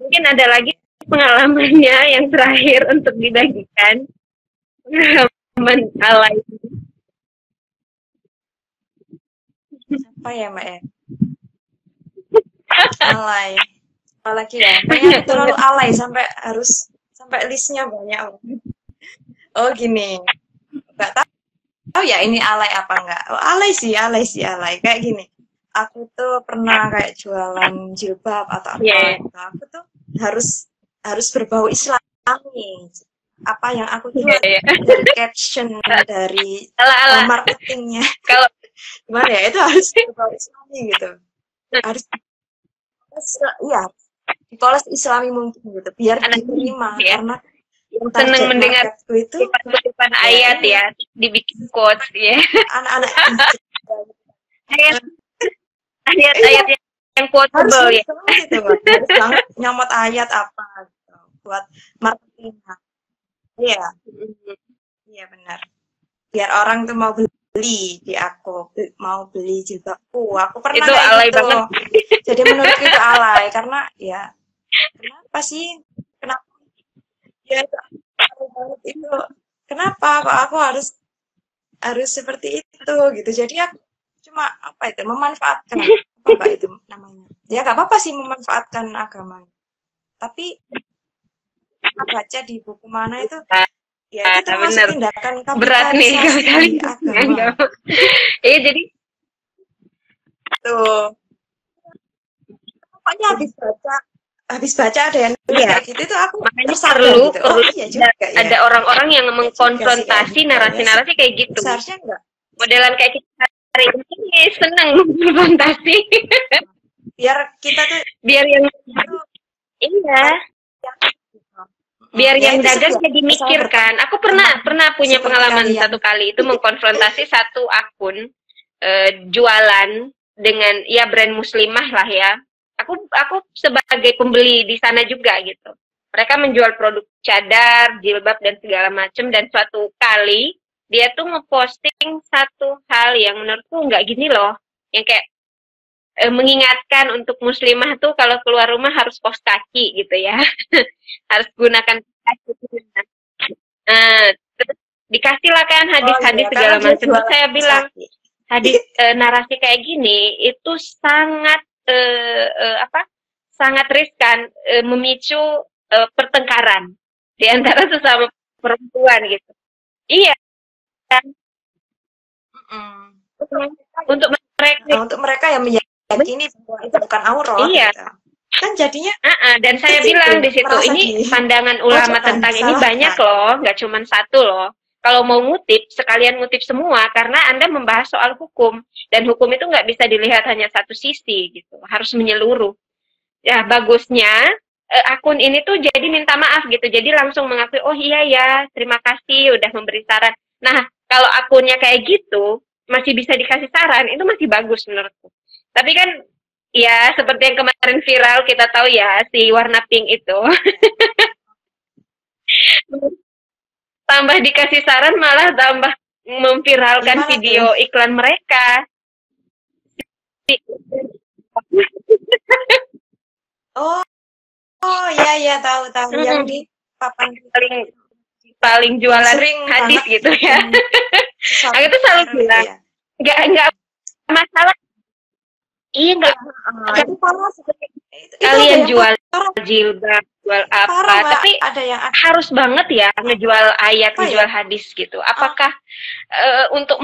Mungkin ada lagi pengalamannya yang terakhir untuk dibagikan. Pengalaman alay. Apa ya Mbak ya? Alay. Apalagi ya, kayaknya aku terlalu alay sampai listnya banyak. Oh gini, nggak tahu ya ini alay apa enggak. Oh alay sih, kayak gini. Aku tuh pernah kayak jualan jilbab atau apa gitu. Aku tuh harus berbau Islami. Apa yang aku jual dari caption, dari marketingnya. Kalau gimana ya, itu harus berbau Islami gitu. Harus iya, dipoles Islami mungkin gitu, biar diterima ya. Karena yang seneng mendengar itu kutipan ayat ya, dibikin quotes ya. Anak-anak ayat-ayat yang quotable ya. Gitu, harus banget nyomot ayat apa gitu, buat marketing. Iya, iya benar. Biar orang tuh mau beli di aku, mau beli jilbabku. Aku pernah itu kayak alay gitu. banget. Jadi menurut itu alay karena ya kenapa sih? Kenapa? Ya itu kenapa kok aku harus seperti itu gitu. Jadi aku cuma apa itu memanfaatkan apa itu namanya. Ya nggak apa-apa sih memanfaatkan agama. Tapi baca di buku mana itu ya itu termasuk tindakan kapitalisasi di agama. Iya jadi tuh pokoknya habis baca ada yang kayak gitu itu aku makanya perlu gitu. Oh iya juga ya. Ada orang-orang yang mengkonfrontasi narasi-narasi kayak gitu. Seharusnya enggak. Modelan kayak kita hari ini senang mengkonfrontasi. Biar kita tuh biar yang iya. Biar yang dagang jadi mikirkan. Aku pernah punya pengalaman satu kali itu mengkonfrontasi satu akun jualan dengan ya brand muslimah lah ya. Aku sebagai pembeli di sana juga gitu. Mereka menjual produk cadar, jilbab dan segala macam, dan suatu kali dia tuh ngeposting satu hal yang menurutku nggak gini loh, yang kayak mengingatkan untuk muslimah tuh kalau keluar rumah harus kaos kaki gitu ya. Harus gunakan kaki. Terus dikasih lah kan hadis-hadis segala macam. Terus saya bilang hadis narasi kayak gini itu sangat sangat riskan, memicu pertengkaran di antara sesama perempuan gitu. Iya kan? Untuk mereka yang meyakini bahwa itu bukan aurat. Iya. Gitu. Kan jadinya. Dan saya bilang di situ ini pandangan ulama tentang ini banyak loh, nggak cuma satu loh. Kalau mau ngutip, sekalian ngutip semua, karena Anda membahas soal hukum. Dan hukum itu nggak bisa dilihat hanya satu sisi, gitu. Harus menyeluruh. Ya, bagusnya, akun ini tuh jadi minta maaf, gitu. Jadi langsung mengakui, oh iya ya, terima kasih, udah memberi saran. Nah, kalau akunnya kayak gitu, masih bisa dikasih saran, itu masih bagus menurutku. Tapi kan, ya, seperti yang kemarin viral, kita tahu ya, si warna pink itu. Tambah dikasih saran malah tambah memviralkan video iklan mereka. Oh ya tahu yang di papan paling jualan hadis gitu ya. Aku tuh selalu bilang nggak masalah. Iya nggak kalian jual jilbab, jual apa, tapi ada yang harus banget ya ngejual ayat, ngejual hadis gitu. Apakah untuk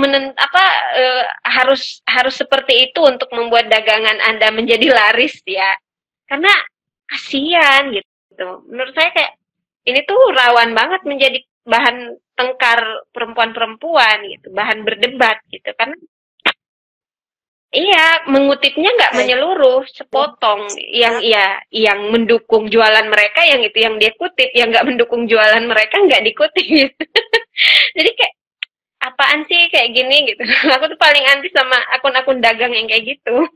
harus seperti itu untuk membuat dagangan Anda menjadi laris ya? Karena kasihan gitu. Menurut saya kayak ini tuh rawan banget menjadi bahan tengkar perempuan-perempuan gitu, bahan berdebat gitu. Karena iya, mengutipnya nggak menyeluruh, sepotong. Yang mendukung jualan mereka, yang itu yang dia kutip, yang nggak mendukung jualan mereka nggak dikutip. Jadi kayak apaan sih kayak gini gitu. Aku tuh paling anti sama akun-akun dagang yang kayak gitu.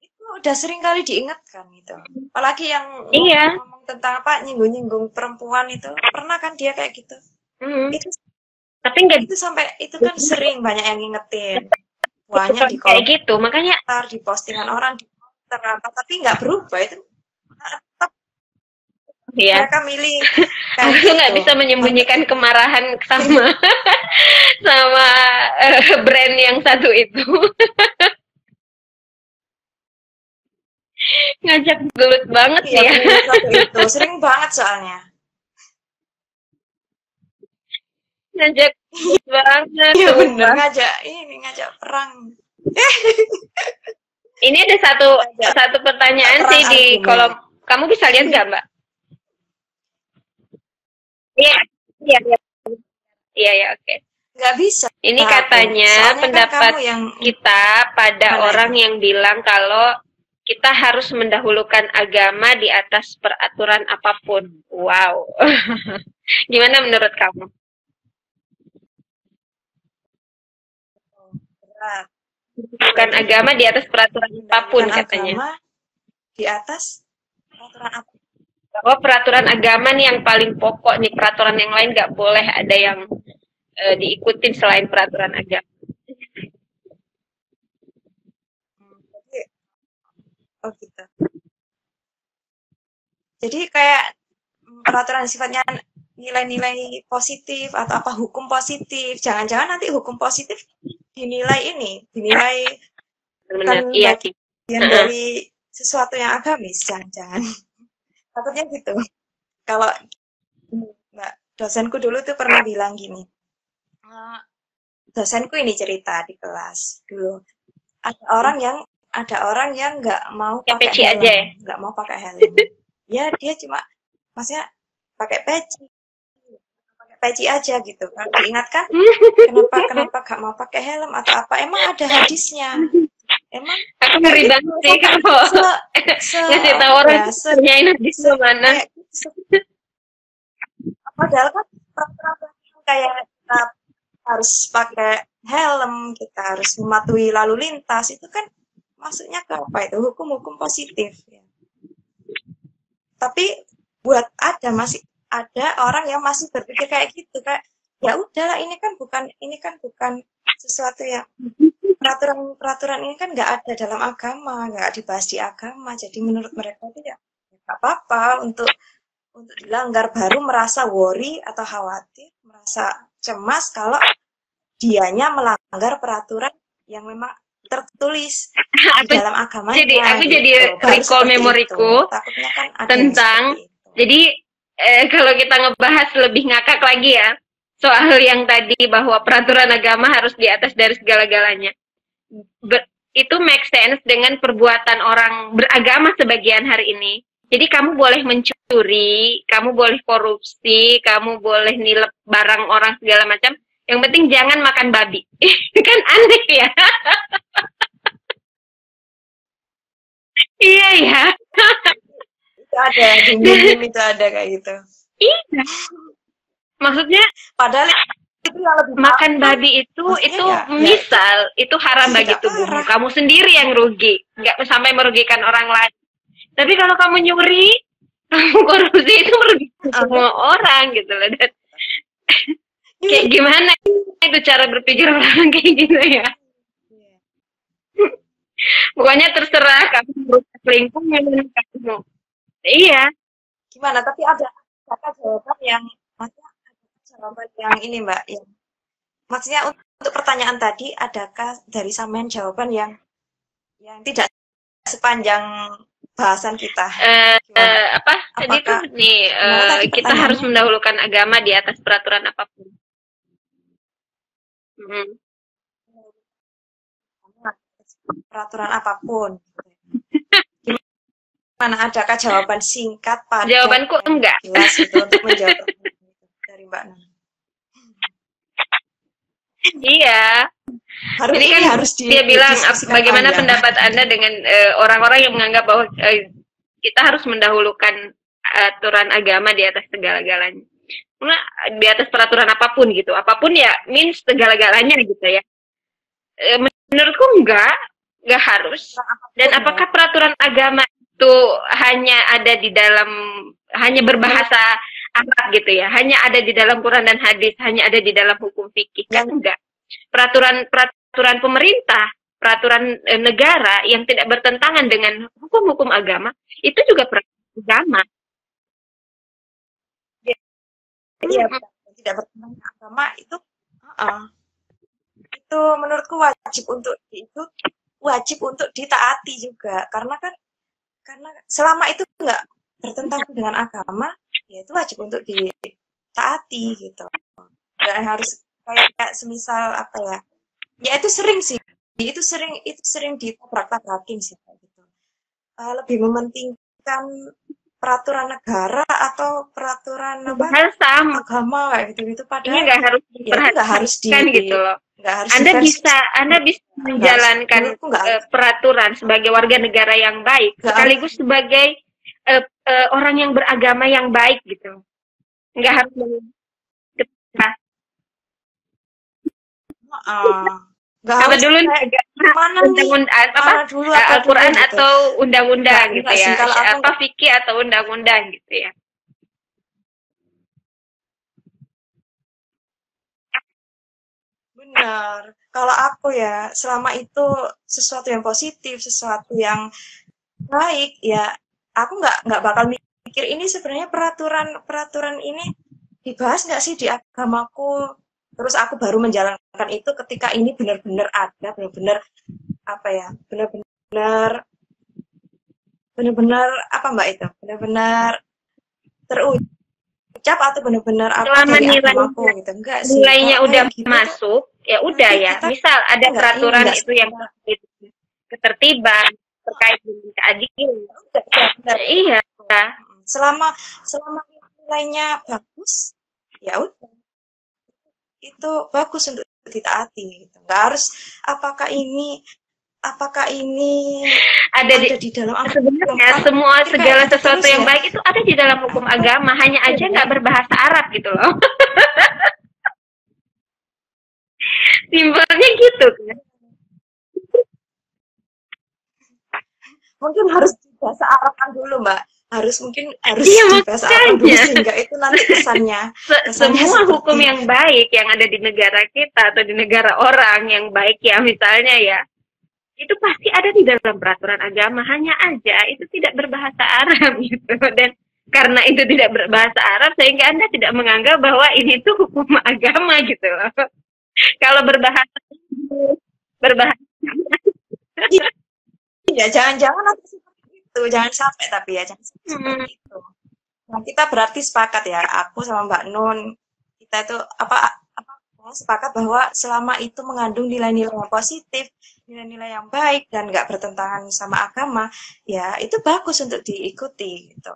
Itu udah sering kali diingatkan gitu. Apalagi yang ngomong tentang apa nyinggung-nyinggung perempuan itu, pernah kan dia kayak gitu. Itu tapi enggak itu sampai itu kan sering banyak yang ngingetin. semuanya di kayak gitu, makanya komentar, di postingan orang, di komentar apa, tapi nggak berubah itu. Tetap ya mereka milih kayak aku gitu. nggak bisa menyembunyikan kemarahan sama sama brand yang satu itu. Ngajak gelut banget Iya, ya. brand yang satu itu sering banget soalnya. Ngajak gelut banget. Iya sumpah. bener, ngajak perang. Ini ada satu pertanyaan sih di kolom. Kamu bisa lihat nggak, Mbak? Iya, iya, iya. Iya, ya, oke. Nggak bisa. Ini katanya Soalnya pendapat kan yang kita pada orang yang bilang kalau kita harus mendahulukan agama di atas peraturan apapun. Wow. Gimana menurut kamu? berat. Bukan agama di atas peraturan apapun katanya. Agama di atas peraturan apa? Bahwa peraturan agama nih yang paling pokok nih, peraturan yang lain nggak boleh ada yang diikutin selain peraturan agama. Oh gitu. Jadi kayak peraturan sifatnya nilai-nilai positif atau apa hukum positif. Jangan-jangan nanti hukum positif dinilai Benar, iya sih. Bagian dari sesuatu yang agamis, jangan-jangan. Takutnya gitu. Kalau Mbak dosenku dulu tuh pernah bilang gini. Dosenku ini cerita di kelas dulu. Ada orang yang nggak mau pakai helm, nggak mau pakai helm. Ya dia cuma, maksudnya pakai peci aja gitu. Kalau diingatkan, kenapa nggak mau pakai helm atau apa? Emang ada hadisnya. Emang aku ngeri banget sih kalau ngasih tahu orang nyanyiin hadis mana. Padahal kan peraturan kayak kita harus pakai helm, kita harus mematuhi lalu lintas, itu kan maksudnya ke apa itu? Hukum-hukum positif. Ya. Tapi masih ada orang yang masih berpikir kayak gitu, kayak ya udahlah ini kan bukan sesuatu yang peraturan ini kan nggak ada dalam agama, nggak dibahas di agama, jadi menurut mereka itu ya nggak apa-apa untuk dilanggar, baru merasa worry atau khawatir, merasa cemas kalau dianya melanggar peraturan yang memang tertulis di dalam agama. Jadi aku gitu. Jadi recall memoriku kan tentang jadi kalau kita ngebahas lebih ngakak lagi ya soal yang tadi bahwa peraturan agama harus di atas dari segala-galanya. Itu make sense dengan perbuatan orang beragama sebagian hari ini. Jadi kamu boleh mencuri, kamu boleh korupsi, kamu boleh nilep barang orang segala macam. Yang penting jangan makan babi. Kan aneh ya? Iya ya. Itu ada, di meme itu ada kayak gitu. Iya. Maksudnya padahal itu yang lebih makan babi itu misal itu haram bagi tubuhmu. Kamu sendiri yang rugi, nggak sampai merugikan orang lain. Tapi kalau kamu nyuri, kamu korupsi itu merugikan semua orang gitu loh. Dan kayak gimana itu cara berpikir orang kayak gitu ya? Pokoknya terserah kamu merusak lingkungan kamu. Iya. Gimana? Tapi ada jawaban yang ini Mbak, yang maksudnya untuk pertanyaan tadi, adakah dari sampean jawaban yang tidak sepanjang bahasan kita? Tadi tuh nih kita harus mendahulukan agama di atas peraturan apapun. Peraturan apapun. Gimana, adakah jawaban singkat padat? Jawabanku enggak. Jelas itu untuk menjawab dari Mbak Nana. Iya. Ini kan harus dia bilang bagaimana pendapat Anda dengan orang-orang yang menganggap bahwa kita harus mendahulukan aturan agama di atas segala-galanya. Nah, di atas peraturan apapun gitu. Apapun ya means segala-galanya gitu ya. Menurutku enggak harus. Dan apakah peraturan agama itu hanya ada di dalam, hanya berbahasa Arab gitu ya, hanya ada di dalam Quran dan hadis, hanya ada di dalam hukum fikih? Kan enggak. Peraturan pemerintah peraturan negara yang tidak bertentangan dengan hukum-hukum agama, itu juga peraturan agama. Iya, tidak bertentangan dengan agama itu itu menurutku wajib untuk ditaati juga, karena selama itu nggak bertentangan dengan agama, ya itu wajib untuk ditaati gitu. Nggak harus kayak semisal apa ya, ya itu sering ditabrak-tabrakin sih kayak gitu. Lebih mementingkan peraturan negara atau peraturan agama kayak gitu padahal ini nggak harus diperhatikan gitu loh. Anda bisa menjalankan peraturan sebagai warga negara yang baik sekaligus sebagai orang yang beragama yang baik gitu. Nggak harus apa dulu Al-Quran gitu, atau undang-undang gitu ya, atau fikih atau undang-undang gitu ya. Benar. Kalau aku ya, selama itu sesuatu yang positif, sesuatu yang baik, ya aku nggak bakal mikir ini sebenarnya peraturan ini dibahas nggak sih di agamaku. Terus aku baru menjalankan itu ketika ini benar-benar ada, benar-benar apa ya, benar-benar apa Mbak itu, benar-benar terucap atau benar-benar apa dari agamaku gitu. Enggak sih. Nilainya udah gitu, masuk, ya udah ya. Misal ada peraturan itu yang ketertiban terkait dengan keadilan. Iya. Selama nilainya bagus, ya udah. Itu bagus untuk ditaati gitu. Nggak harus apakah ini ada di dalam sebenarnya segala sesuatu yang baik itu ada di dalam hukum agama, hanya aja nggak berbahasa Arab gitu loh. Simpelnya gitu kan. Mungkin harus bahasa Arabkan dulu Mbak. Harus di bahasa Arab dulu sehingga itu nanti kesannya semua hukum yang baik yang ada di negara kita atau di negara orang yang baik ya misalnya ya, itu pasti ada di dalam peraturan agama, hanya aja itu tidak berbahasa Arab gitu. Dan karena itu tidak berbahasa Arab sehingga Anda tidak menganggap bahwa ini tuh hukum agama gitu loh. Kalau berbahasa ya jangan nanti itu, jangan sampai tapi ya jangan seperti itu. Nah, kita berarti sepakat ya, aku sama Mbak Nun, kita itu sepakat bahwa selama itu mengandung nilai-nilai yang positif, nilai-nilai yang baik dan nggak bertentangan sama agama, ya itu bagus untuk diikuti gitu.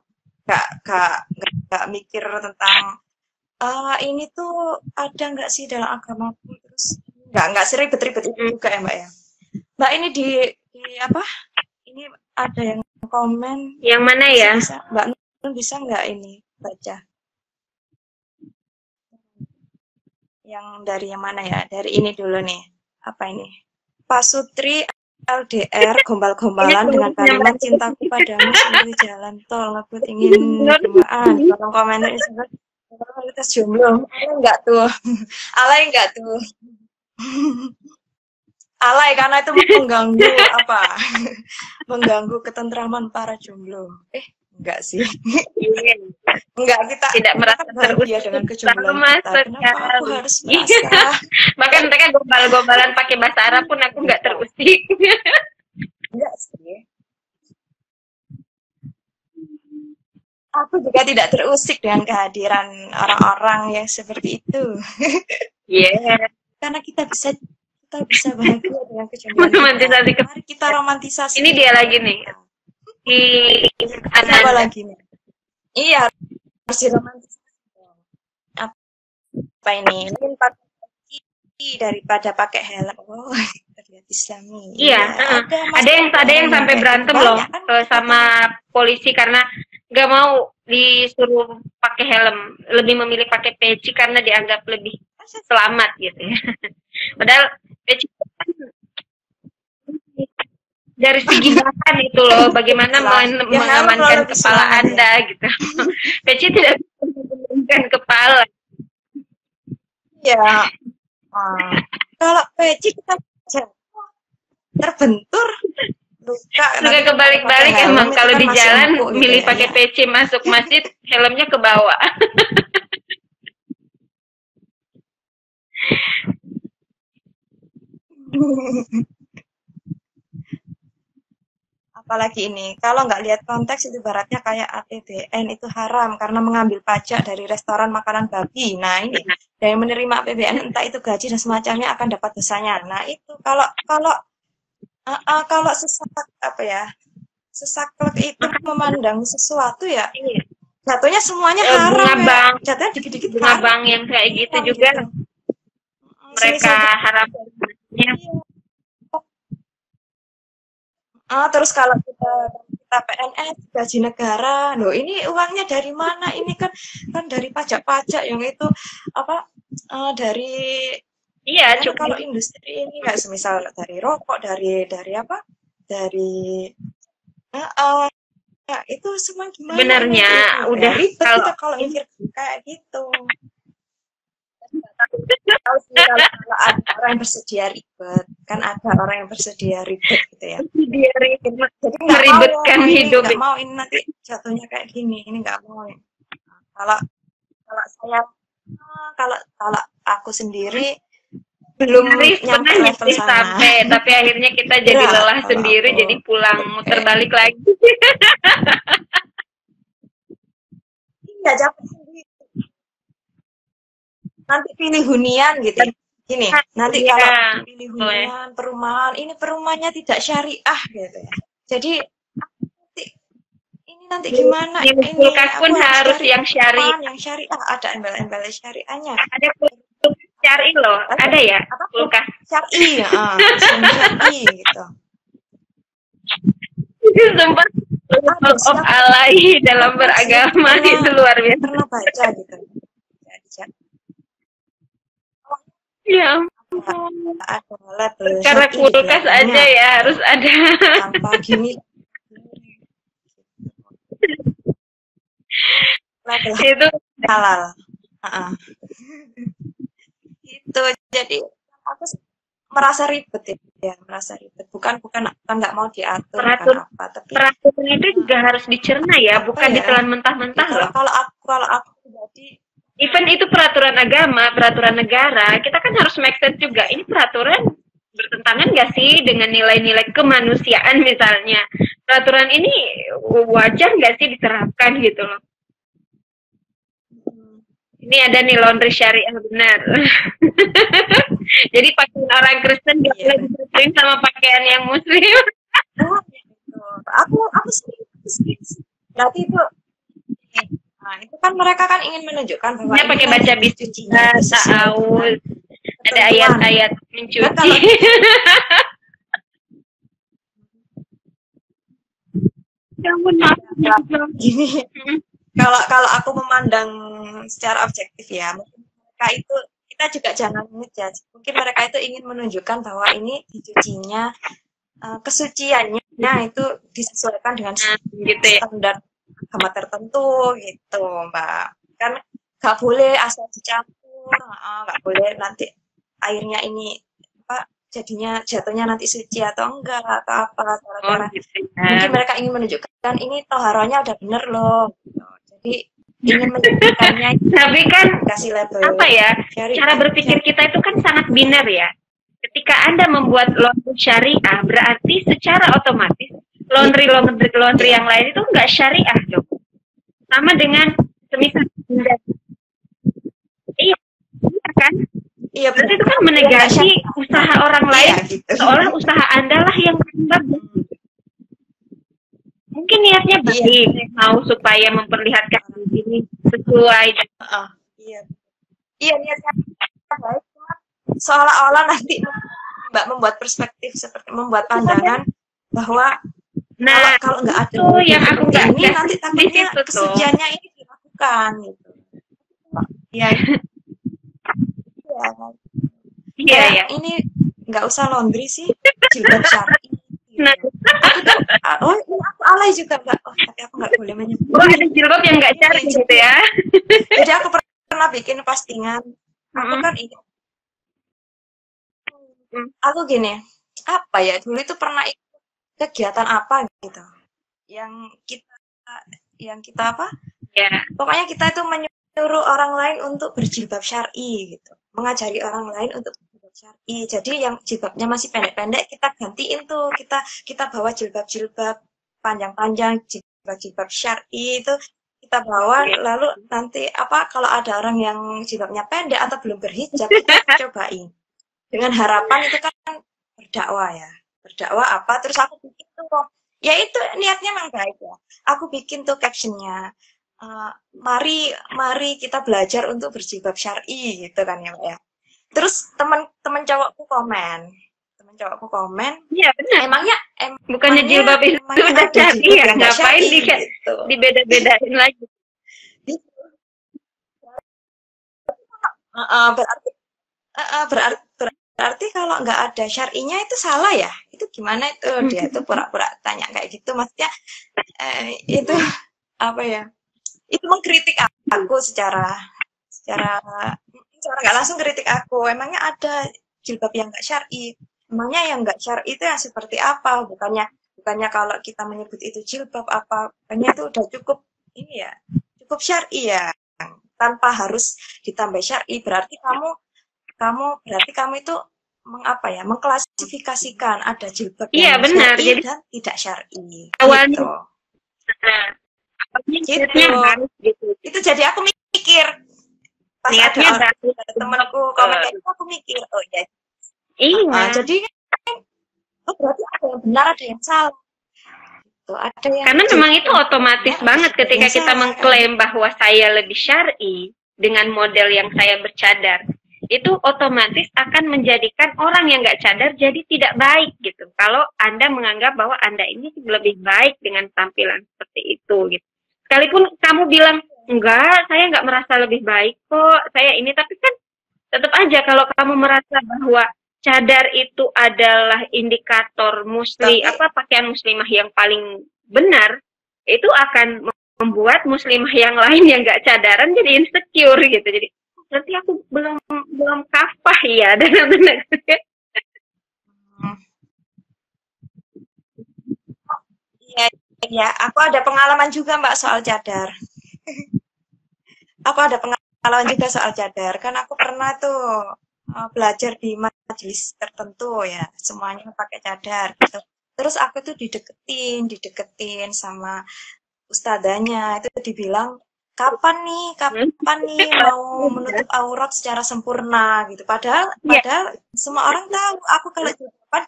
Nggak mikir tentang ini tuh ada nggak sih dalam agamaku, terus nggak seribet-ribet itu juga ya Mbak ya. Mbak ini di apa? Ini ada yang komen. Yang mana ya? Mbak Nun bisa nggak ini baca? Yang dari yang mana ya? Dari ini dulu nih. Apa ini? Pak Sutri LDR gombal-gombalan dengan kalimat cintaku padamu seperti jalan tol, ngebut ingin berduaan. Tolong komentar kualitas jomblo. Alay enggak tuh? Alay karena itu mengganggu mengganggu ketentraman para jomblo. Enggak sih. Enggak, kita tidak merasa bahagia dengan kejombloan kita. Kenapa aku harus merasa? Bahkan mereka gombal-gombalan pakai bahasa Arab pun aku enggak terusik. Enggak sih. Aku juga tidak terusik dengan kehadiran orang-orang yang seperti itu. Iya. Karena kita bisa bahagia dengan kejombloan kita. Mari kita romantisasi. Ini dia lagi nih. Apa lagi nih? Iya, harus diromantisasi. Apa ini? Mungkin pakai daripada pakai helm. Oh, terlihat Islami. Iya. Ada yang sampai berantem loh sama polisi karena nggak mau disuruh pakai helm, lebih memilih pakai peci karena dianggap lebih selamat gitu ya. Padahal peci dari segi bahan itu loh, bagaimana mengamankan kepala Anda gitu. Peci tidak mengamankan kepala. Ya, kalau peci kita terbentur, luka. Suka kebalik-balik emang kalau di jalan milih pakai peci masuk masjid, helmnya ke bawah. Apalagi ini, kalau nggak lihat konteks itu baratnya kayak APBN itu haram karena mengambil pajak dari restoran makanan babi. Nah ini dari menerima APBN entah itu gaji dan semacamnya akan dapat dosanya. Nah itu kalau sesak apa ya, sesaklek itu memandang sesuatu ya, jatuhnya semuanya haram ya. Jatuhnya dikit-dikit bunga bank yang kayak gitu juga gitu. Mereka harapnya. Terus kalau kita PNS gaji negara, loh ini uangnya dari mana? Ini kan dari pajak-pajak yang itu apa dari kalau industri ini nggak semisal dari rokok, dari apa? Dari itu semua gimana? Sebenarnya udah ribet kalau mikir kayak gitu. Kalau ada orang yang bersedia ribet, kan ada orang yang bersedia ribet gitu ya. Jadi meribetkan hidup. Nggak mau ini nanti jatuhnya kayak gini, ini nggak mau. Kalau aku sendiri belum nyampe level sana. Tapi akhirnya kita jadi lelah sendiri, jadi pulang muter balik lagi. Nggak capek sendiri. Nanti pilih hunian gitu. Gini, nanti kalau pilih hunian perumahan, ini perumahannya tidak syariah gitu ya. Jadi ini nanti gimana? Ini kulkas pun harus yang syariah. Yang syariah ada embel-embel syariahnya. Ada syari loh, ada ya kulkas syari ya, syari gitu. Sempat alay dalam beragama itu luar biasa. Pernah baca gitu. Ya, karena kulkas aja ya harus ada. Tanpa gini. Itu halal. Itu jadi aku merasa ribet ya, merasa ribet. Bukan nggak mau diatur tapi peraturan itu juga harus dicerna ya, bukan ditelan mentah-mentah loh. Kalau aku pribadi, even itu peraturan agama, peraturan negara, kita kan harus make sense juga. Ini peraturan bertentangan nggak sih dengan nilai-nilai kemanusiaan misalnya? Peraturan ini wajar nggak sih diterapkan gitu loh? Ini ada nih laundry syariah benar. Jadi pakaian orang Kristen nggak boleh disesuaikan sama pakaian yang Muslim. Aku sih. Berarti itu. Nah, itu kan mereka kan ingin menunjukkan bahwa ini pakai baca bismillah, ta'awud, ada ayat-ayat mencuci. Gini, kalau aku memandang secara objektif ya, mungkin mereka itu, kita juga jangan ngejudge. Mungkin mereka itu ingin menunjukkan bahwa ini dicucinya, kesuciannya itu disesuaikan dengan gitu ya. Standar agama tertentu gitu, Mbak. Kan nggak boleh asal dicampur, nggak boleh nanti airnya ini apa jatuhnya nanti suci atau enggak atau apa cara-cara. Mungkin mereka ingin menunjukkan ini toharonya udah bener loh gitu. Jadi ingin menunjukkannya. Tapi kan kasih label apa ya, cara berpikir kita itu kan sangat biner ya. Ketika Anda membuat laundry syariah, berarti secara otomatis laundry yang lain itu enggak syariah dong. Sama dengan semisal iya kan? Iya, berarti itu kan menegasi usaha orang lain, gitu. Seolah usaha Anda lah yang bagus. Mungkin niatnya baik, mau supaya memperlihatkan ini sesuai. Iya niatnya baik, seolah-olah nanti Mbak membuat perspektif seperti membuat pandangan bahwa kalau nggak ada itu yang aku nggak ini nanti takutnya kesuciannya ini dilakukan gitu. Iya. Iya. Ini nggak usah laundry sih, jilbab syar'i. Nah, aku alay juga Mbak. Tapi aku nggak boleh menyebut. Ada jilbab yang nggak syar'i gitu ya. Jadi aku pernah bikin postingan. Aku kan ini. Aku gini. apa ya, dulu itu pernah ikut kegiatan apa gitu yang kita apa Ya. pokoknya kita itu menyuruh orang lain untuk berjilbab syar'i gitu, mengajari orang lain untuk berjilbab syar'i. Jadi yang jilbabnya masih pendek-pendek kita gantiin tuh, kita bawa jilbab-jilbab panjang-panjang, jilbab syar'i itu kita bawa. Lalu nanti apa kalau ada orang yang jilbabnya pendek atau belum berhijab kita cobain dengan harapan itu kan berdakwah ya, berdakwah apa, terus aku bikin tuh, ya itu niatnya memang baik ya, aku bikin tuh captionnya, mari kita belajar untuk berjilbab syar'i gitu kan ya Mbak ya. Terus teman cowokku komen, Iya benar. emangnya Bukannya jilbab itu udah syar'i ya, ngapain gitu. Dibeda-bedain lagi. Berarti kalau nggak ada syar'inya itu salah ya? Itu gimana itu? Dia tuh pura-pura tanya kayak gitu, maksudnya itu apa ya? Itu mengkritik aku secara nggak langsung kritik aku. Emangnya ada jilbab yang nggak syar'i? Emangnya yang nggak syar'i itu yang seperti apa? Bukannya kalau kita menyebut itu jilbab apa? Bukannya itu udah cukup ini ya, cukup syar'i ya, tanpa harus ditambah syar'i. Berarti kamu itu mengklasifikasikan ada jilbab yang syar'i dan tidak syar'i. Gitu. Gitu. Itu jadi aku mikir pas ada temanku komen kayak itu, aku mikir oh ya. Iya. Jadi berarti ada yang benar ada yang salah. Gitu. Ada yang karena memang itu otomatis banget ketika kita mengklaim bahwa saya lebih syar'i dengan model yang saya bercadar. Itu otomatis akan menjadikan orang yang nggak cadar jadi tidak baik gitu. Kalau Anda menganggap bahwa Anda ini lebih baik dengan tampilan seperti itu gitu. Sekalipun kamu bilang, enggak, saya nggak merasa lebih baik kok, saya ini, tapi kan tetap aja kalau kamu merasa bahwa cadar itu adalah indikator pakaian muslimah yang paling benar, itu akan membuat muslimah yang lain yang nggak cadaran jadi insecure gitu. Jadi berarti aku belum kafah ya dalam tanda kutip. Iya, aku ada pengalaman juga Mbak soal cadar. Aku ada pengalaman juga soal cadar. Kan aku pernah tuh belajar di majelis tertentu ya, semuanya pakai cadar gitu. Terus aku tuh dideketin sama ustadzanya, itu dibilang kapan nih mau menutup aurat secara sempurna gitu. Padahal semua orang tahu aku kalau jilbaban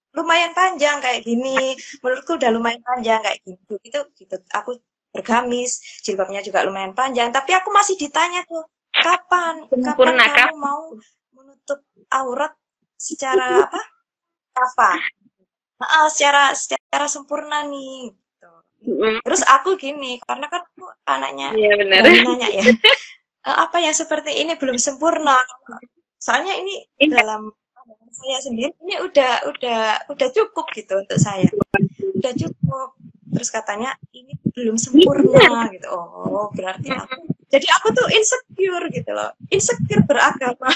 lumayan panjang kayak gini, menurutku udah lumayan panjang kayak gitu. Gitu. Aku bergamis, jilbabnya juga lumayan panjang, tapi aku masih ditanya tuh, kapan kamu mau menutup aurat secara apa? Kafah. Secara sempurna nih. Terus aku gini, karena kan aku anaknya nanya ya, apa yang seperti ini belum sempurna. Soalnya ini dalam saya sendiri ini udah cukup gitu untuk saya, udah cukup. Terus katanya ini belum sempurna gitu. Oh berarti aku tuh insecure gitu loh, insecure beragama.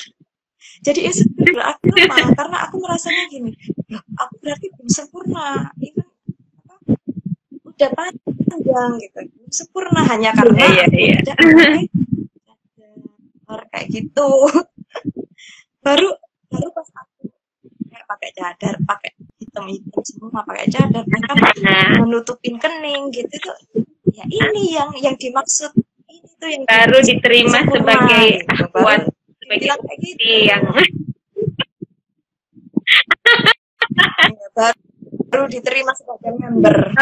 Jadi insecure beragama karena aku merasanya gini, loh aku berarti belum sempurna. Ini udah panjang gitu, sempurna hanya karena udah kayak gitu. baru pas aku pakai cadar, pakai hitam semua, pakai cadar, mereka menutupin kening gitu tuh, ya ini yang dimaksud, ini tuh yang baru diterima sebagai akhwat, sebagai gitu. Yang baru diterima sebagai member.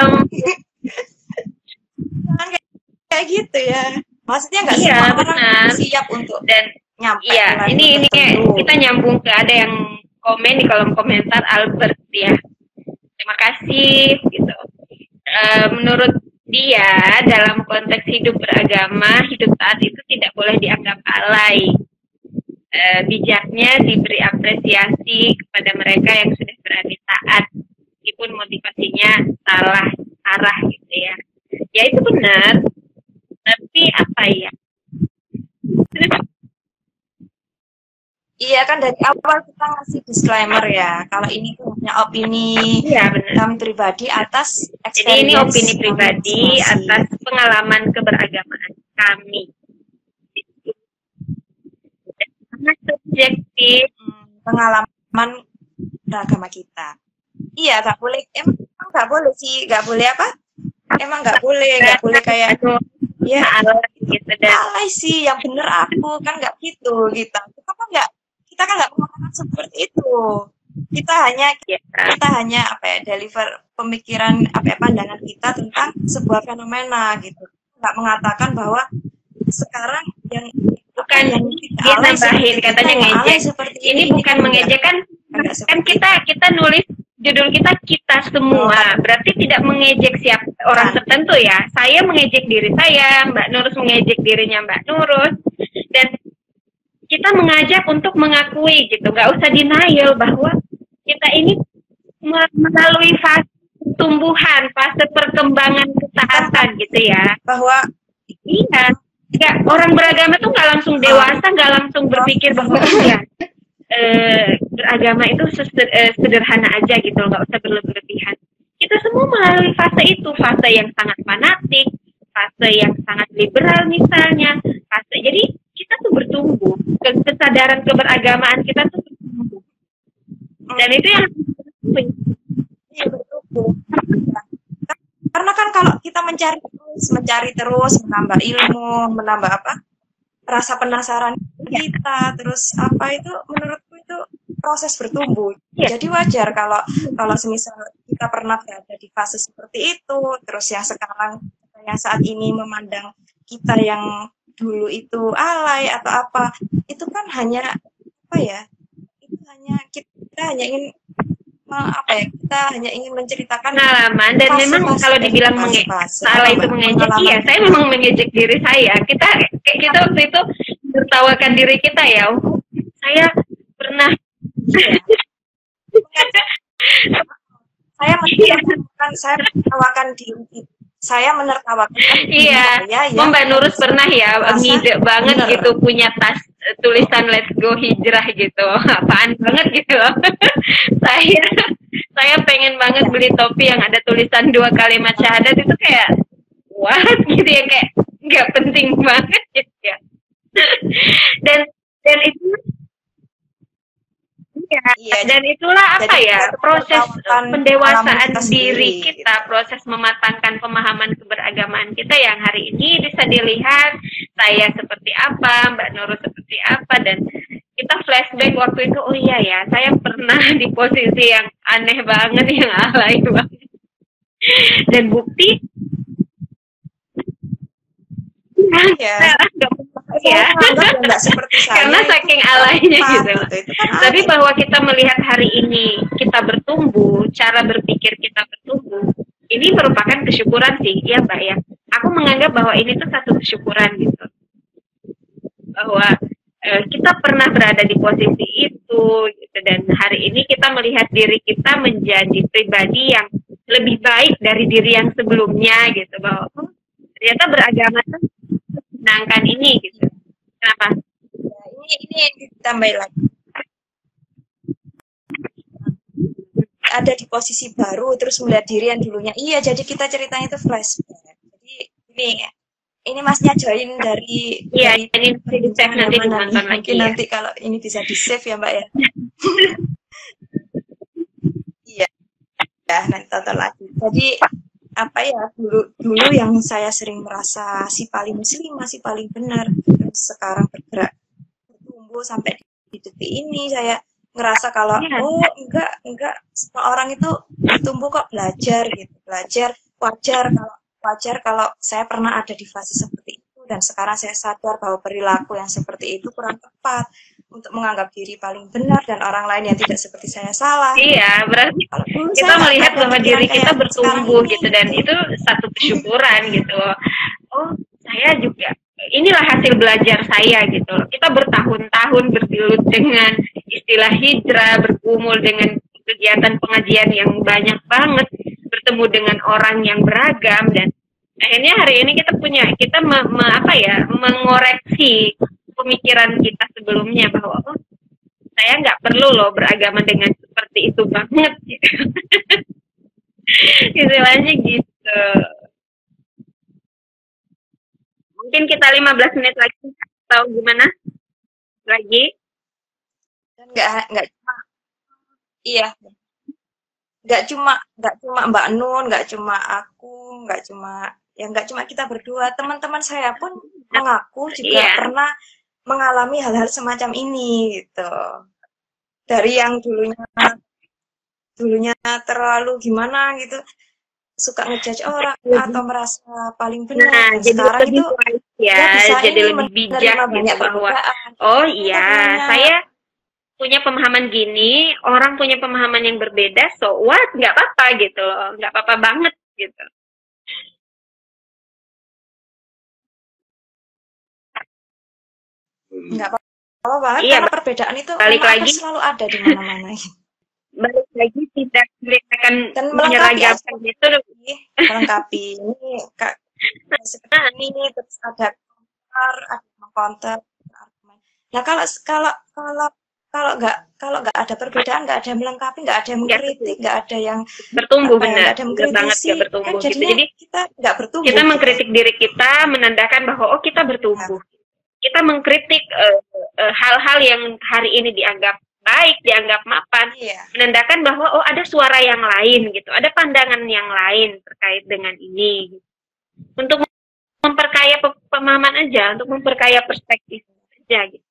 Kayak gitu ya, maksudnya nggak semua orang siap untuk dan nyampe. Iya, ini kita nyambung ke ada yang komen di kolom komentar, Albert ya. Terima kasih gitu. Menurut dia dalam konteks hidup beragama, hidup taat itu tidak boleh dianggap alay. Bijaknya diberi apresiasi kepada mereka yang sudah berani taat, meskipun motivasinya salah arah gitu ya. Ya itu benar, tapi apa ya? Iya kan dari awal kita ngasih disclaimer ya, kalau ini tuh hanya opini Iya, benar. kami pribadi atas Jadi ini opini experience kami pribadi masing-masing. atas pengalaman keberagamaan kami. Sangat subjektif. Pengalaman beragama kita. Iya, nggak boleh. Emang nggak boleh sih, nggak boleh apa? Emang nggak boleh kayak ya gitu dan alay sih, yang bener aku kan nggak gitu kita. Kita kan nggak mengatakan seperti itu. Kita hanya apa ya, deliver pemikiran apa ya, pandangan kita tentang sebuah fenomena gitu. Nggak mengatakan bahwa sekarang yang bukan dia nambahin katanya ngejek. Ini bukan mengejek kan kita nulis judul kita semua, berarti tidak mengejek siapa orang tertentu ya. Saya mengejek diri saya, Mbak Nurus mengejek dirinya Mbak Nurus, dan kita mengajak untuk mengakui gitu, nggak usah denial bahwa kita ini melalui fase tumbuhan, fase perkembangan ketaatan gitu ya. Bahwa iya, nggak, orang beragama tuh nggak langsung dewasa, nggak langsung berpikir bahwa iya beragama itu sederhana aja gitu, nggak usah berlebihan. Kita semua melalui fase itu, fase yang sangat fanatik, fase yang sangat liberal misalnya, fase. Jadi kita tuh bertumbuh, kesadaran keberagamaan kita tuh bertumbuh, dan itu yang bertumbuh. Karena kan kalau kita mencari terus, menambah ilmu, menambah apa? Rasa penasaran kita, terus apa itu, menurutku itu proses bertumbuh. Jadi wajar kalau semisal kita pernah berada di fase seperti itu, terus yang sekarang, yang saat ini memandang kita yang dulu itu alay atau apa, itu kan hanya apa ya? Itu hanya kita hanya ingin apa ya? Kita hanya ingin menceritakan pengalaman, dan memang kalau dibilang salah itu mengejek, iya, saya memang mengejek diri saya. Kita waktu itu tertawakan diri kita ya. Saya pernah saya menertawakan diri. Saya menertawakan. Iya, Mbak Nurus pernah ya ngide banget gitu, punya tas tulisan Let's Go Hijrah gitu. Apaan banget gitu. Saya pengen banget beli topi yang ada tulisan 2 kalimat syahadat, itu kayak what gitu ya, kayak nggak penting banget gitu ya. dan itu dan itulah apa ya, proses pendewasaan diri kita, proses mematangkan pemahaman keberagamaan kita yang hari ini bisa dilihat saya seperti apa, Mbak Nurus seperti apa, dan kita flashback waktu itu, oh iya ya, saya pernah di posisi yang aneh banget, yang alay banget, dan bukti karena saking alaynya gitu. Tapi bahwa kita melihat hari ini kita bertumbuh, cara berpikir kita bertumbuh, ini merupakan kesyukuran sih, ya Mbak ya. Aku menganggap bahwa ini tuh satu kesyukuran gitu, bahwa kita pernah berada di posisi itu gitu, dan hari ini kita melihat diri kita menjadi pribadi yang lebih baik dari diri yang sebelumnya gitu, bahwa ternyata beragama tuh menyenangkan ini gitu. Kenapa? Ya, ini ditambah lagi. Ada di posisi baru, terus melihat diri yang dulunya. Iya, jadi kita ceritanya itu flashback. Jadi ini masnya join dari ini di save nanti ditonton lagi. Nanti kalau ini bisa di save ya Mbak ya. Iya. Ya, nanti tonton lagi. Jadi apa ya, dulu yang saya sering merasa si paling muslimah, si paling benar, terus sekarang bertumbuh sampai di detik ini saya ngerasa kalau oh enggak semua orang itu bertumbuh kok, belajar gitu, wajar kalau saya pernah ada di fase seperti itu, dan sekarang saya sadar bahwa perilaku yang seperti itu kurang tepat untuk menganggap diri paling benar dan orang lain yang tidak seperti saya salah. Iya, berarti kita melihat bahwa diri kita bertumbuh gitu, dan itu satu kesyukuran gitu. Oh, saya juga, inilah hasil belajar saya gitu. Kita bertahun-tahun bergelut dengan istilah hijrah, bergumul dengan kegiatan pengajian yang banyak banget, bertemu dengan orang yang beragam, dan akhirnya hari ini kita mengoreksi pemikiran kita sebelumnya bahwa oh, saya nggak perlu loh beragama dengan seperti seperti itu banget gitu. Istilahnya gitu. Mungkin kita 15 menit lagi atau gimana lagi. Dan nggak cuma, iya, nggak cuma Mbak Nun, nggak cuma aku, nggak cuma kita berdua, teman-teman saya pun mengaku juga Iya. pernah mengalami hal-hal semacam ini gitu. Dari yang dulunya terlalu gimana gitu, suka ngejudge orang atau merasa paling benar. Nah, Dan jadi sekarang lebih itu wise dia ya, bisa jadi ini lebih bijak menerima gitu banyak bahwa perbedaan. oh Kita iya, punya saya punya pemahaman gini, orang punya pemahaman yang berbeda, so what? Nggak apa-apa gitu loh, nggak apa-apa banget gitu. nggak apa-apa banget Iya, karena perbedaan itu balik memang akan lagi, selalu ada di mana-mana. balik lagi tidak akan Dan melengkapi aja menyeragam itu. melengkapi ini kak seperti ini, terus ada counter, ada counter argumen. Nah kalau kalau kalau nggak ada perbedaan, nggak ada yang melengkapi, nggak ada yang Ya, mengkritik, nggak ada yang bertumbuh apa ya, benar, nggak ada yang benar banget mengkritisi, ya kan bertumbuh gitu. jadinya Jadi kita nggak bertumbuh kita gitu. mengkritik diri kita, menandakan bahwa oh kita bertumbuh. Kita mengkritik hal-hal yang hari ini dianggap baik, dianggap mapan, Iya. menandakan bahwa oh ada suara yang lain gitu, ada pandangan yang lain terkait dengan ini. Untuk memperkaya pemahaman aja, untuk memperkaya perspektif aja gitu.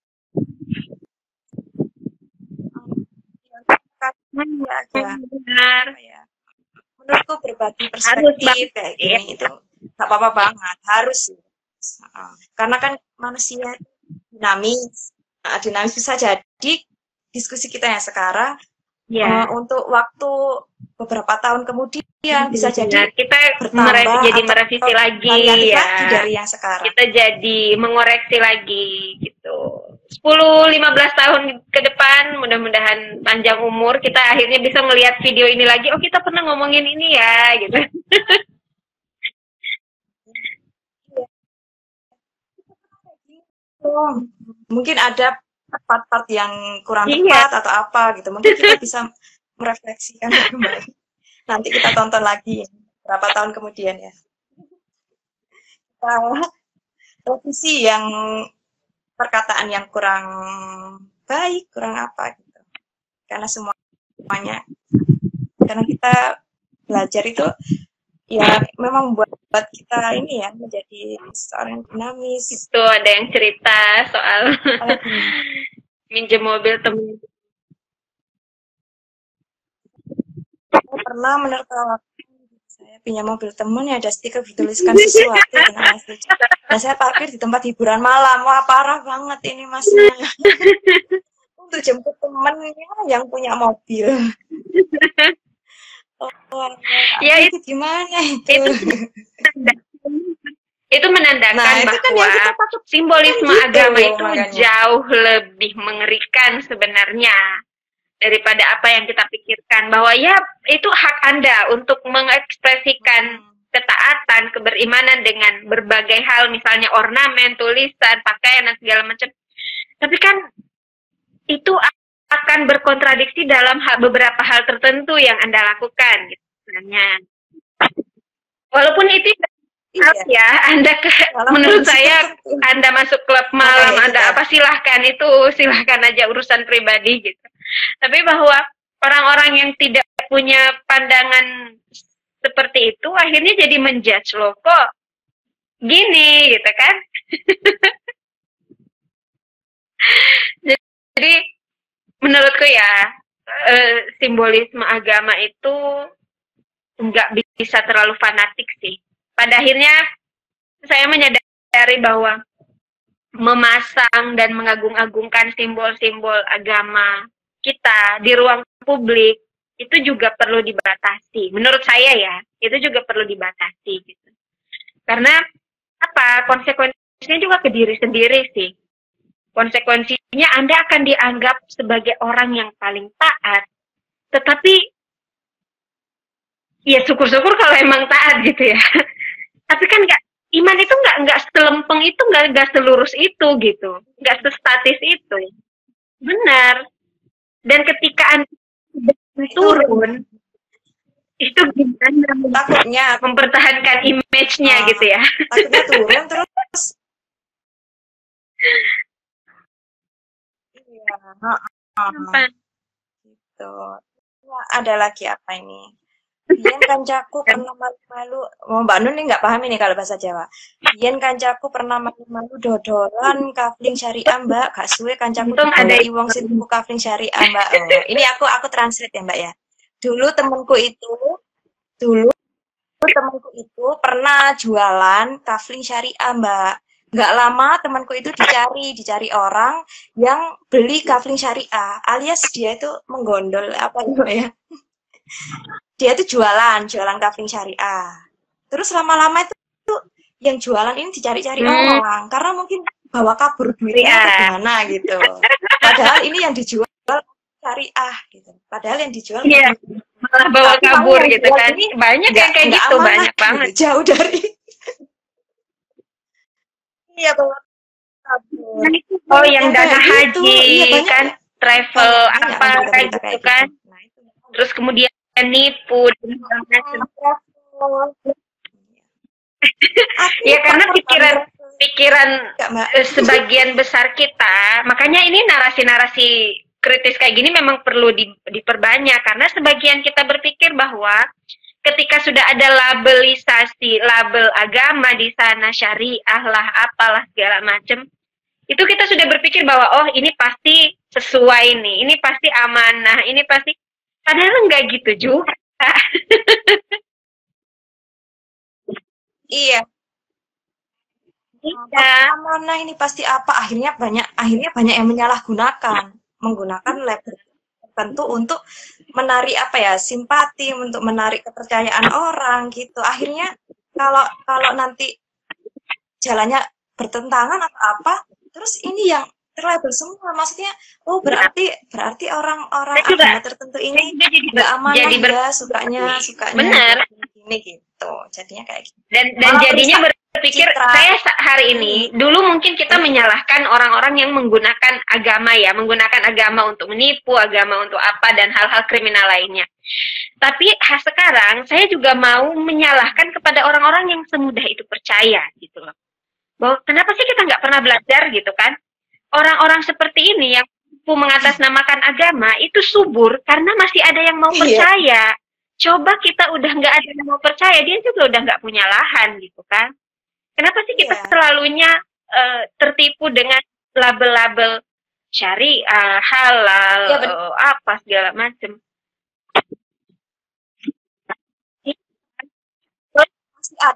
Benar. Ya. Menurutku berbagi Harus perspektif kayak gini itu nggak apa-apa banget, harus. Karena kan manusia dinamis, dinamis bisa jadi diskusi kita yang sekarang untuk waktu beberapa tahun kemudian bisa jadi kita bertambah jadi merevisi lagi ya lagi dari yang sekarang. Kita jadi mengoreksi lagi gitu. 10-15 tahun ke depan mudah-mudahan panjang umur kita akhirnya bisa melihat video ini lagi. Oh kita pernah ngomongin ini ya gitu. Mungkin ada part-part yang kurang tepat atau apa gitu. Mungkin kita bisa merefleksikan kembali. Nanti kita tonton lagi berapa tahun kemudian ya. Revisi yang perkataan yang kurang baik, kurang apa gitu. Karena semuanya, karena kita belajar itu ya memang buat kita ini ya menjadi seorang yang dinamis. Itu ada yang cerita soal minjem mobil temen. Saya pernah menertawakan saya pinjam mobil temen ya ada stiker bertuliskan sesuatu dengan message. Dan saya parkir di tempat hiburan malam. Wah parah banget ini masnya. Untuk jemput temennya yang punya mobil. Ya itu gimana itu? Itu menandakan bahwa simbolisme agama itu jauh lebih mengerikan sebenarnya daripada apa yang kita pikirkan, bahwa ya itu hak Anda untuk mengekspresikan ketaatan, keberimanan dengan berbagai hal, misalnya ornamen, tulisan, pakaian dan segala macam. Tapi kan itu akan berkontradiksi dalam beberapa hal tertentu yang Anda lakukan gitu sebenarnya. Walaupun itu ya, Anda menurut saya Anda masuk klub malam, Anda apa silahkan, itu silahkan aja urusan pribadi gitu. Tapi bahwa orang-orang yang tidak punya pandangan seperti itu akhirnya jadi menjudge loh kok gini gitu kan. Jadi menurutku ya simbolisme agama itu nggak bisa terlalu fanatik sih. Pada akhirnya saya menyadari bahwa memasang dan mengagung-agungkan simbol-simbol agama kita di ruang publik itu juga perlu dibatasi. Menurut saya ya, itu juga perlu dibatasi gitu. Karena apa? Konsekuensinya juga ke diri sendiri sih. Konsekuensinya Anda akan dianggap sebagai orang yang paling taat. Tetapi ya syukur-syukur kalau emang taat gitu ya. Tapi kan iman itu nggak selempeng itu, nggak selurus itu gitu, nggak sestatis itu. Benar. Dan ketika Anda turun, itu gimana takutnya mempertahankan image-nya gitu ya? Takutnya turun terus. Iya. Gitu. Ada lagi apa ini? Biyen kancaku pernah malu-malu, Mbak Nun ini nggak paham ini kalau bahasa Jawa. Biyen kancaku pernah malu-malu dodolan kafling syariah, Mbak. Gak suwe kancaku digoleki wong sing tuku kafling syariah, Mbak. Oh, ini aku translate ya, Mbak ya. Dulu temenku itu pernah jualan kafling syariah, Mbak. Nggak lama temanku itu dicari orang yang beli kafling syariah, alias dia itu menggondol apa ya? Dia itu jualan kafling syariah. Terus lama-lama itu yang jualan ini dicari-cari orang karena mungkin bawa kabur duitnya atau gimana gitu. Padahal ini yang dijual syariah gitu. Padahal yang dijual malah bawa kabur gitu kan. Banyak yang kayak gitu, banyak banget. Gitu, jauh dari iya bawa kabur. Oh, yang dana haji iya, kan, travel apa kayak gitu kan. Nah, itu. Terus kemudian nipu dan ya karena pikiran sebagian besar kita, makanya ini narasi-narasi kritis kayak gini memang perlu diperbanyak karena sebagian kita berpikir bahwa ketika sudah ada label agama di sana, syariah lah, apalah segala macam, itu kita sudah berpikir bahwa oh ini pasti sesuai nih, ini pasti amanah, ini pasti, padahal enggak gitu juga. Iya. Amanah ini pasti apa? Akhirnya banyak yang menggunakan label tertentu untuk menarik apa ya, simpati, untuk menarik kepercayaan orang gitu. Akhirnya kalau nanti jalannya bertentangan atau apa, terus ini yang terlabel semua, maksudnya oh berarti orang-orang agama tertentu ini nggak amanah ya, sukanya benar ini gitu, jadinya kayak gitu. Dan jadinya berpikir saya hari ini, dulu mungkin kita menyalahkan orang-orang yang menggunakan agama untuk menipu, agama untuk apa, dan hal-hal kriminal lainnya. Tapi sekarang saya juga mau menyalahkan kepada orang-orang yang semudah itu percaya gitu loh. Bahwa kenapa sih kita nggak pernah belajar gitu kan? Orang-orang seperti ini yang mengatasnamakan agama itu subur karena masih ada yang mau percaya. Coba kita udah nggak ada yang mau percaya, dia juga udah nggak punya lahan gitu kan. Kenapa sih kita selalunya tertipu dengan label-label syariah, halal, apa segala macam.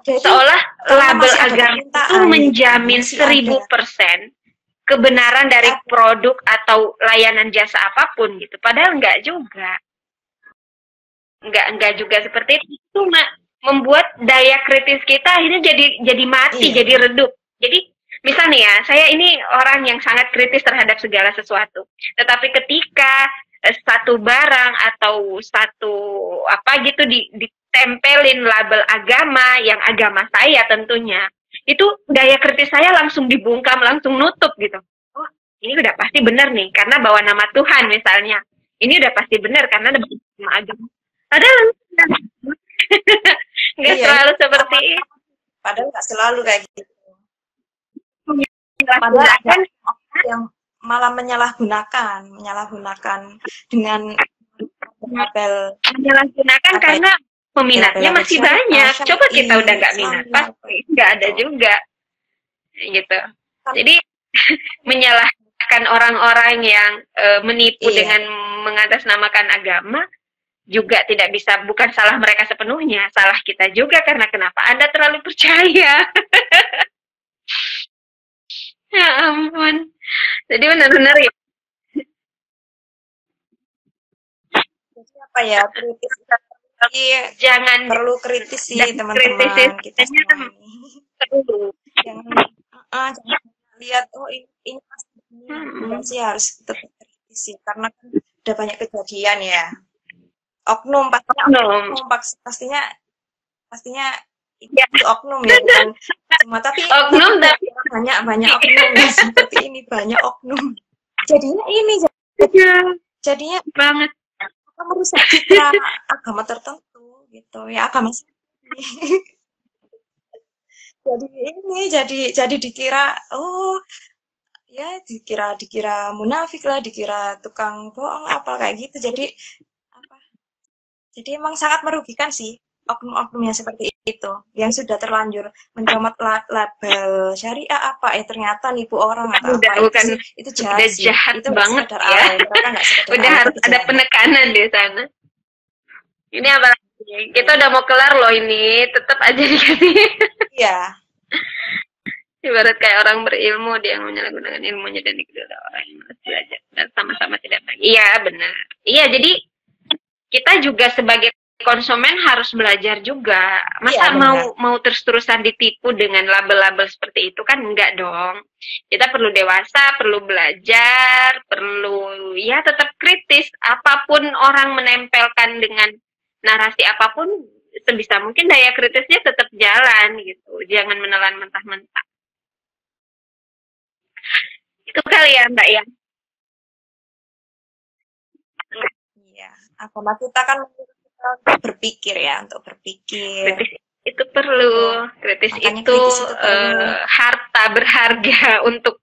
Seolah label agama itu menjamin 1000% kebenaran dari produk atau layanan jasa apapun gitu. Padahal enggak juga. Enggak juga seperti itu. Cuma membuat daya kritis kita akhirnya jadi mati, jadi redup. Jadi misalnya ya, saya ini orang yang sangat kritis terhadap segala sesuatu. Tetapi ketika satu barang atau satu apa gitu ditempelin label agama, yang agama saya tentunya, itu daya kritis saya langsung dibungkam, langsung nutup gitu. Oh, ini udah pasti benar nih, karena bawa nama Tuhan misalnya. Ini udah pasti benar karena ada nama agama. Padahal nggak selalu seperti itu. Padahal nggak selalu kayak gitu. Padahal kan yang malah menyalahgunakan dengan label. Menyalahgunakan karena peminatnya masih banyak. Coba kita udah nggak minat, pasti nggak ada juga, gitu. Jadi menyalahkan orang-orang yang menipu dengan mengatasnamakan agama juga tidak bisa, bukan salah mereka sepenuhnya, salah kita juga karena kenapa Anda terlalu percaya. Ya ampun. Jadi benar-benar ya. Apa ya, kritis. Jangan perlu kritis sih teman-teman kita semua ini. Jangan lihat oh ini pasti ini sih, harus tetap kritis sih karena kan udah banyak kejadian ya. Oknum pastinya itu oknum ya, bukan semua, tapi oknum banyak oknum ya, seperti ini banyak oknum. Jadinya banget merusak citra agama tertentu gitu ya, agama sendiri. Jadi ini jadi dikira, oh ya dikira dikira munafik lah, dikira tukang bohong lah, apa kayak gitu. Jadi apa? Jadi emang sangat merugikan sih oknum-oknum yang seperti itu, yang sudah terlanjur mencomot label syariah apa, ternyata nipu orang atau udah apa, bukan itu jahat udah sih. jahat Itu nggak banget sekedar ya. alay, mereka nggak sekedar Udah alay, harus tapi ada jahat. penekanan di sana. Ini apa lagi? Kita udah mau kelar loh ini, tetap aja dikasih. Iya, Ibarat kayak orang berilmu, dia yang menyalahgunakan ilmunya dan dikira orang yang malas belajar dan sama-sama tidak baik. Iya benar. Iya, jadi kita juga sebagai konsumen harus belajar juga. Masa iya mau terus-terusan ditipu dengan label-label seperti itu kan enggak dong. Kita perlu dewasa, perlu belajar, perlu ya tetap kritis. Apapun orang menempelkan dengan narasi apapun, sebisa mungkin daya kritisnya tetap jalan gitu. Jangan menelan mentah-mentah. Itu kali ya Mbak ya. iya. Agama kita kan menyuruh kita untuk berpikir ya, untuk berpikir. Kritis itu perlu, Tuh. kritis Makanya itu kritis itu perlu. harta berharga untuk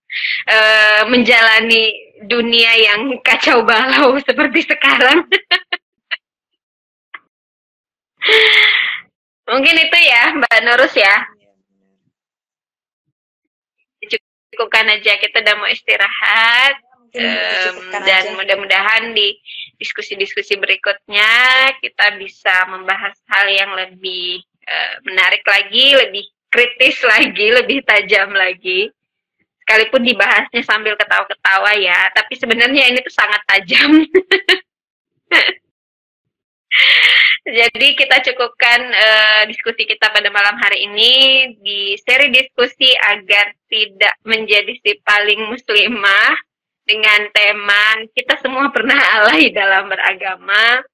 menjalani dunia yang kacau balau seperti sekarang. Mungkin itu ya Mbak Nurus ya. Iya, benar. Cukupkan aja, kita udah mau istirahat. Mungkin dicukupkan Dan aja. mudah-mudahan di diskusi-diskusi berikutnya kita bisa membahas hal yang lebih menarik lagi, lebih kritis lagi, lebih tajam lagi. Sekalipun dibahasnya sambil ketawa-ketawa ya, tapi sebenarnya ini tuh sangat tajam. Jadi kita cukupkan diskusi kita pada malam hari ini di seri diskusi agar tidak menjadi si paling muslimah dengan tema kita semua pernah alay dalam beragama.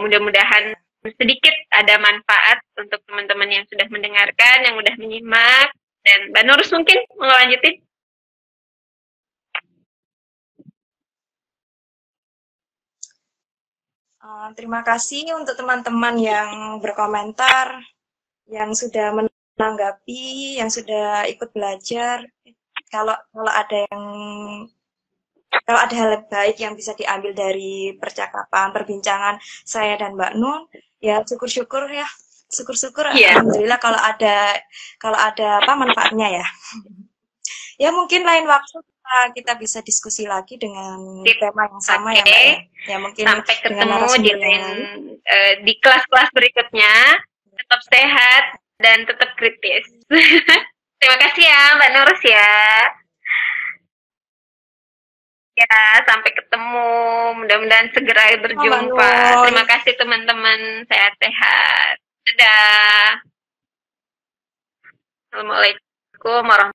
Mudah-mudahan sedikit ada manfaat untuk teman-teman yang sudah mendengarkan, yang sudah menyimak. Dan Mbak Nurus mungkin mau lanjutin? Terima kasih untuk teman-teman yang berkomentar, yang sudah menanggapi, yang sudah ikut belajar. Kalau ada hal baik yang bisa diambil dari percakapan, perbincangan saya dan Mbak Nun, ya syukur-syukur ya. Syukur-syukur alhamdulillah kalau ada apa manfaatnya ya. Ya mungkin lain waktu kita bisa diskusi lagi dengan tema yang sama ya Mbak ya. Ya mungkin sampai ketemu di kelas-kelas berikutnya. Tetap sehat dan tetap kritis. Terima kasih ya Mbak Nurus ya. Ya, sampai ketemu. Mudah-mudahan segera berjumpa. Terima kasih teman-teman. Sehat-sehat. Dadah. Assalamualaikum warahmatullahi wabarakatuh.